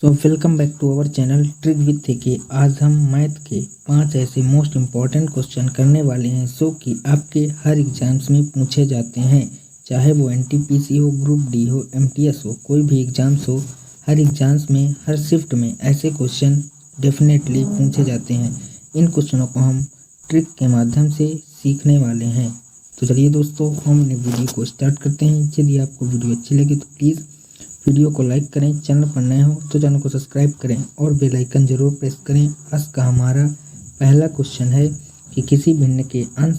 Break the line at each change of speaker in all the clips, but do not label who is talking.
So welcome back to our channel trick with K. आज हम math के 5 ऐसे मोस्ट इम्पॉर्टेंट क्वेश्चन करने वाले हैं जो कि आपके हर एग्जाम्स में पूछे जाते हैं, चाहे वो एनटीपीसी हो, ग्रुप डी हो, एमटीएस हो, कोई भी एग्जाम्स हो। हर एग्जाम्स में, हर शिफ्ट में ऐसे क्वेश्चन डेफिनेटली पूछे जाते हैं। इन क्वेश्चनों को हम ट्रिक के माध्यम से सीखने वाले हैं। तो चलिए दोस्तों, हम अपनी वीडियो को स्टार्ट करते हैं। यदि आपको वीडियो अच्छी लगी तो प्लीज़ वीडियो को लाइक करें, चैनल पर नए हो तो चैनल को सब्सक्राइब करें और बेल आइकन जरूर प्रेस करें। आज का हमारा पहला क्वेश्चन है कि किसी भिन्न के अंश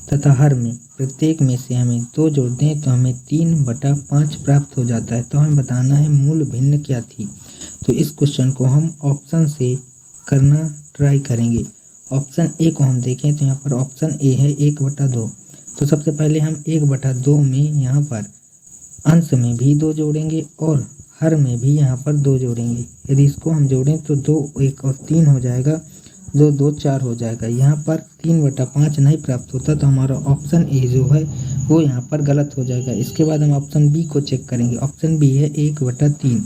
तथा हर में प्रत्येक में से हमें 2 जोड़ दें तो हमें 3/5 प्राप्त हो जाता है। तो हमें बताना है मूल भिन्न क्या थी। तो इस क्वेश्चन को हम ऑप्शन से करना ट्राई करेंगे। ऑप्शन ए को हम देखें तो यहाँ पर ऑप्शन ए है 1/2। तो सबसे पहले हम 1/2 में यहाँ पर अंश में भी 2 जोड़ेंगे और हर में भी यहाँ पर 2 जोड़ेंगे। यदि इसको हम जोड़ें तो 2, 1 और 3 हो जाएगा, 2, 2, 4 हो जाएगा। यहाँ पर 3/5 नहीं प्राप्त होता, तो हमारा ऑप्शन ए जो है वो यहाँ पर गलत हो जाएगा। इसके बाद हम ऑप्शन बी को चेक करेंगे। ऑप्शन बी है 1/3।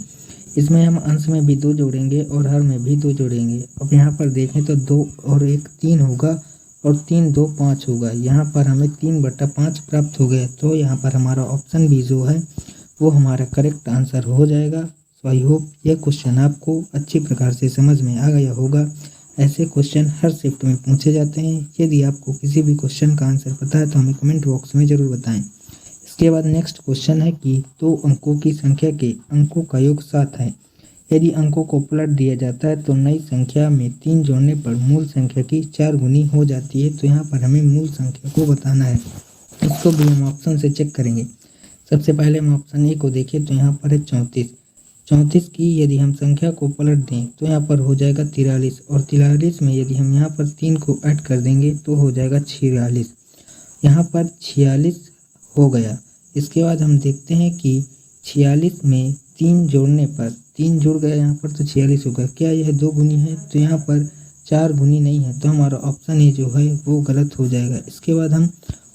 इसमें हम अंश में भी 2 जोड़ेंगे और हर में भी 2 जोड़ेंगे। अब यहाँ पर देखें तो 2 और 1 3 होगा और 3, 2, 5 होगा। यहाँ पर हमें 3/5 प्राप्त हो गया। तो यहाँ पर हमारा ऑप्शन बी जो है वो हमारा करेक्ट आंसर हो जाएगा। सो आई होप यह क्वेश्चन आपको अच्छी प्रकार से समझ में आ गया होगा। ऐसे क्वेश्चन हर शिफ्ट में पूछे जाते हैं। यदि आपको किसी भी क्वेश्चन का आंसर पता है तो हमें कमेंट बॉक्स में ज़रूर बताएं। इसके बाद नेक्स्ट क्वेश्चन है कि 2 अंकों की संख्या के अंकों का योग 7 है। यदि अंकों को पलट दिया जाता है तो नई संख्या में 3 जोड़ने पर मूल संख्या की 4 गुनी हो जाती है। तो यहाँ पर हमें मूल संख्या को बताना है। इसको भी हम ऑप्शन से चेक करेंगे। सबसे पहले हम ऑप्शन ए को देखें तो यहाँ पर है 34। 34 की यदि हम संख्या को पलट दें तो यहाँ पर हो जाएगा 43 और 43 में यदि हम यहाँ पर 3 को ऐड कर देंगे तो हो जाएगा 46। यहाँ पर 46 हो गया। इसके बाद हम देखते हैं कि 46 में 3 जोड़ने पर 3 जुड़ गया, यहाँ पर तो 46 होगा। क्या यह 2 गुनी है? तो यहाँ पर 4 गुनी नहीं है, तो हमारा ऑप्शन ए जो है वो गलत हो जाएगा। इसके बाद हम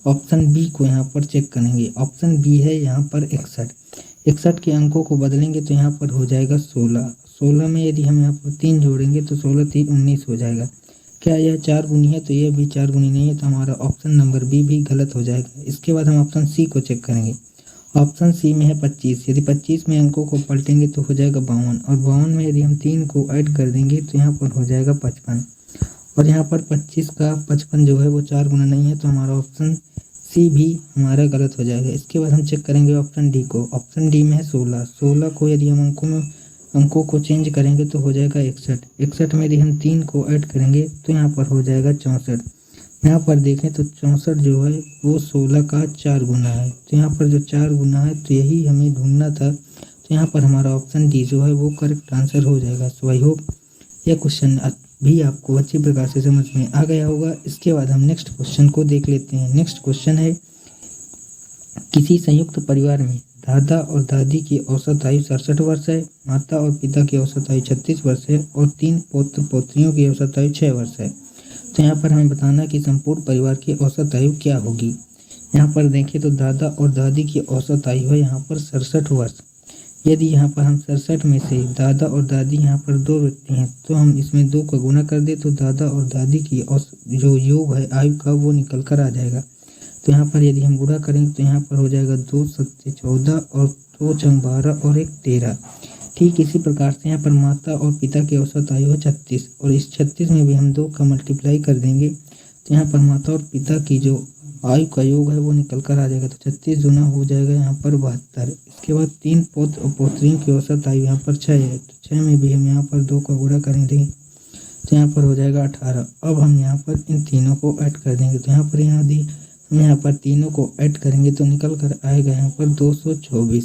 ऑप्शन बी को यहाँ पर चेक करेंगे। ऑप्शन बी है यहाँ पर 61। 61 के अंकों को बदलेंगे तो यहाँ पर हो जाएगा 16। 16 में यदि हम यहाँ पर 3 जोड़ेंगे तो 16, 3, 19 हो जाएगा। क्या यह 4 गुनी है? तो यह भी 4 गुनी नहीं है, तो हमारा ऑप्शन नंबर बी भी गलत हो जाएगा। इसके बाद हम ऑप्शन सी को चेक करेंगे। ऑप्शन सी में है 25। यदि 25 में अंकों को पलटेंगे तो हो जाएगा 52 और 52 में यदि हम 3 को ऐड कर देंगे तो यहाँ पर हो जाएगा 55 और यहाँ पर 25 का 55 जो है वो 4 गुना नहीं है, तो हमारा ऑप्शन सी भी हमारा गलत हो जाएगा। इसके बाद हम चेक करेंगे ऑप्शन डी को। ऑप्शन डी में है 16। 16 को यदि हम अंकों को चेंज करेंगे तो हो जाएगा 61। 61 में यदि हम 3 को ऐड करेंगे तो यहाँ पर हो जाएगा 64। यहाँ पर देखें तो 64 जो है वो 16 का 4 गुना है, तो यहाँ पर जो 4 गुना है तो यही हमें ढूंढना था। तो यहाँ पर हमारा ऑप्शन डी जो है वो करेक्ट आंसर हो जाएगा। सो आई होप यह क्वेश्चन भी आपको अच्छी प्रकार से समझ में आ गया होगा। इसके बाद हम नेक्स्ट क्वेश्चन को देख लेते हैं। नेक्स्ट क्वेश्चन है किसी संयुक्त परिवार में दादा और दादी की औसत आयु 67 वर्ष है, माता और पिता की औसत आयु 36 वर्ष है और 3 पौत्र पौत्रियों की औसत आयु 6 वर्ष है। तो यहाँ पर हमें बताना है कि संपूर्ण परिवार की औसत आयु क्या होगी। यहाँ पर देखें तो दादा और दादी की औसत आयु है यहाँ पर 67 वर्ष। यदि यहाँ पर हम 67 में से दादा और दादी यहाँ पर 2 व्यक्ति हैं तो हम इसमें 2 का गुना कर दें तो दादा और दादी की जो योग है आयु का वो निकल कर आ जाएगा। तो यहाँ पर यदि हम गुणा करेंगे तो यहाँ पर हो जाएगा 2 7 14 और 2 6 12 और 1 13। ठीक इसी प्रकार से यहाँ पर माता और पिता की औसत आयु है 36 और इस 36 में भी हम 2 का मल्टीप्लाई कर देंगे तो यहाँ पर माता और पिता की जो आयु का योग है वो निकल कर आ जाएगा। तो 36 गुना हो जाएगा यहाँ पर 72। इसके बाद 3 पौत्र और पौत्रियों की औसत आयु यहाँ पर 6 है, तो 6 में भी हम यहाँ पर 2 का गुणा करेंगे तो यहाँ पर हो जाएगा 18। अब हम यहाँ पर इन तीनों को ऐड कर देंगे तो यहाँ पर हम यहाँ पर तीनों को ऐड करेंगे तो निकल कर आएगा यहाँ पर 224।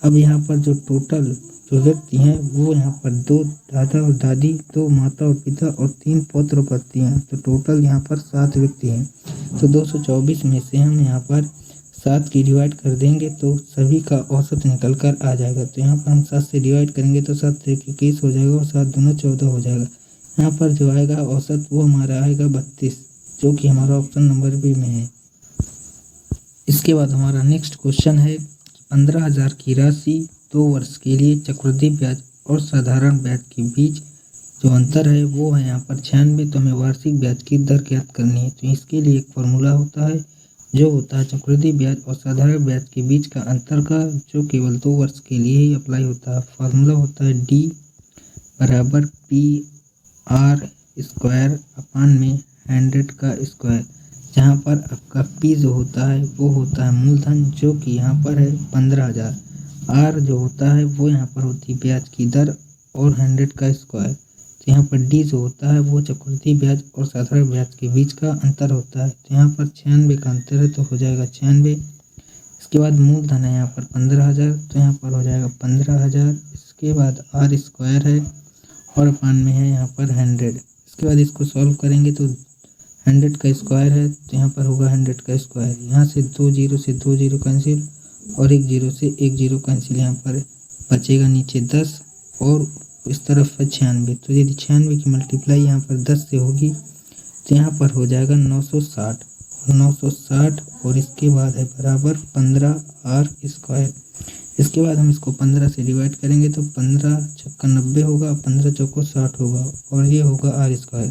अब यहाँ पर जो टोटल जो व्यक्ति हैं वो यहाँ पर 2 दादा और दादी, 2 माता और पिता और 3 पौत्र पत्नियाँ, तो टोटल यहाँ पर 7 व्यक्ति हैं। तो 224 में से हम यहाँ पर 7 की डिवाइड कर देंगे तो सभी का औसत निकल कर आ जाएगा। तो यहाँ पर हम 7 से डिवाइड करेंगे तो 7 से 21 हो जाएगा और 7 दूना 14 हो जाएगा। यहाँ पर जो आएगा औसत वो हमारा आएगा 32, जो कि हमारा ऑप्शन नंबर बी में है। इसके बाद हमारा नेक्स्ट क्वेश्चन है 15,000 की राशि 2 वर्ष के लिए चक्रवृद्धि ब्याज और साधारण ब्याज के बीच जो अंतर है वो है यहाँ पर 96। तो हमें वार्षिक ब्याज की दर ज्ञात करनी है। तो इसके लिए एक फॉर्मूला होता है जो होता है चक्रवृद्धि ब्याज और साधारण ब्याज के बीच का अंतर का, जो केवल 2 वर्ष के लिए ही अप्लाई होता है। फॉर्मूला होता है D बराबर PR² अपान में 100 का स्क्वायर, जहाँ पर आपका P जो होता है वो होता है मूलधन, जो कि यहाँ पर है 15,000। R जो होता है वो यहाँ पर होती है ब्याज की दर और 100 का स्क्वायर। तो यहाँ पर D जो होता है वो चक्रवृद्धि ब्याज और साधारण ब्याज के बीच का अंतर होता है। तो यहाँ पर 96 का अंतर है तो हो जाएगा 96। इसके बाद मूलधन है यहाँ पर 15,000, तो यहाँ पर हो जाएगा 15,000। इसके बाद R² है और अपान में है यहाँ पर 100। इसके बाद इसको सॉल्व करेंगे तो 100 का स्क्वायर है तो यहाँ पर होगा 100 का स्क्वायर। यहाँ से 2 0 से 2 0 कैंसिल और 1 0 से 1 0 कैंसिल। यहाँ पर बचेगा नीचे 10 और इस तरफ है 96। तो यदि 96 की मल्टीप्लाई यहाँ पर 10 से होगी तो यहाँ पर हो जाएगा 960 और इसके बाद है बराबर 15R²। इसके बाद हम इसको 15 से डिवाइड करेंगे तो 15 छक्का 90 होगा, 15 चौको 60 होगा और ये होगा R²।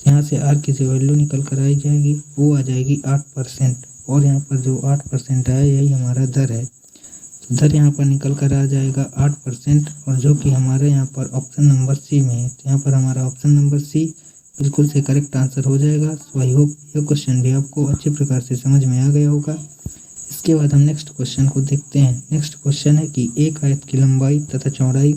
यहाँ से R की जो वैल्यू निकल कर आई जाएगी वो आ जाएगी 8%, और यहाँ पर जो 8% आया यही हमारा दर है। तो दर यहाँ पर निकल कर आ जाएगा 8%, और जो कि हमारे यहाँ पर ऑप्शन नंबर C में है। तो यहाँ पर हमारा ऑप्शन नंबर C बिल्कुल से करेक्ट आंसर हो जाएगा। सो आई होप यह क्वेश्चन भी आपको अच्छे प्रकार से समझ में आ गया होगा। इसके बाद हम नेक्स्ट क्वेश्चन को देखते हैं। नेक्स्ट क्वेश्चन है कि एक आयत की लंबाई तथा चौड़ाई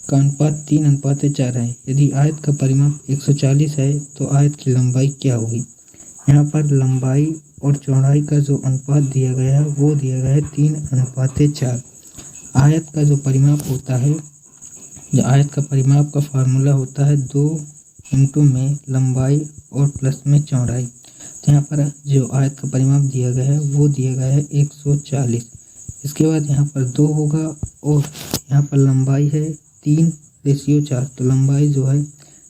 का अनुपात 3:4 है। यदि आयत का परिमाप 140 है तो आयत की लंबाई क्या होगी। यहाँ पर लंबाई और चौड़ाई का जो अनुपात दिया गया है वो दिया गया है 3:4। आयत का जो परिमाप होता है, जो आयत का परिमाप का फार्मूला होता है 2 × में लंबाई और प्लस में चौड़ाई। तो यहाँ पर जो आयत का परिमाप दिया गया है वो दिया गया है 140। इसके बाद यहाँ पर 2 होगा और यहाँ पर लंबाई है 3:4। तो लंबाई जो है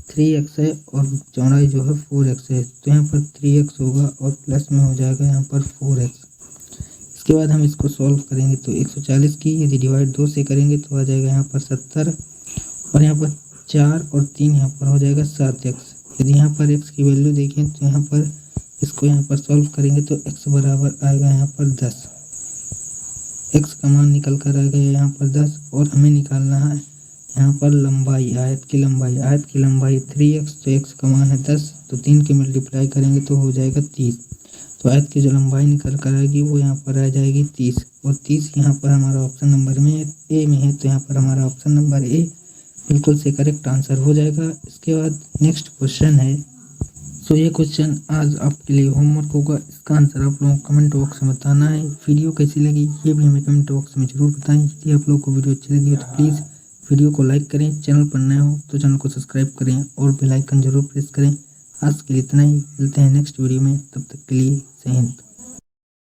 3x है और चौड़ाई जो है 4x है। तो यहाँ पर 3x होगा और प्लस में हो जाएगा यहाँ पर 4x। इसके बाद हम इसको सॉल्व करेंगे तो 140 की यदि डिवाइड 2 से करेंगे तो आ जाएगा यहाँ पर 70, और यहाँ पर 4 और 3 यहाँ पर हो जाएगा 7x। यदि यहाँ पर x की वैल्यू देखें तो यहाँ पर इसको यहाँ पर सॉल्व करेंगे तो x बराबर आएगा यहाँ पर 10। x का मान निकल कर आ गया यहाँ पर 10, और हमें निकालना है यहाँ पर लंबाई, आयत की लंबाई 3x। तो x का मान है 10, तो 3 के मल्टीप्लाई करेंगे तो हो जाएगा 30। तो आयत की जो लंबाई निकल कर आएगी वो यहाँ पर आ जाएगी 30, और 30 यहाँ पर हमारा ऑप्शन नंबर में ए में है। तो यहाँ पर हमारा ऑप्शन नंबर ए बिल्कुल से करेक्ट आंसर हो जाएगा। इसके बाद नेक्स्ट क्वेश्चन है। सो ये क्वेश्चन आज आपके लिए होमवर्क होगा। इसका आंसर आप लोगों को कमेंट बॉक्स में बताना है। वीडियो कैसी लगी ये भी हमें कमेंट बॉक्स में जरूर बताएं। यदि आप लोगों को वीडियो अच्छी लगी तो प्लीज़ वीडियो को लाइक करें, चैनल पर नए हो तो चैनल को सब्सक्राइब करें और बेल आइकन जरूर प्रेस करें। आज के लिए इतना ही, मिलते हैं नेक्स्ट वीडियो में, तब तक के लिए जय हिंद।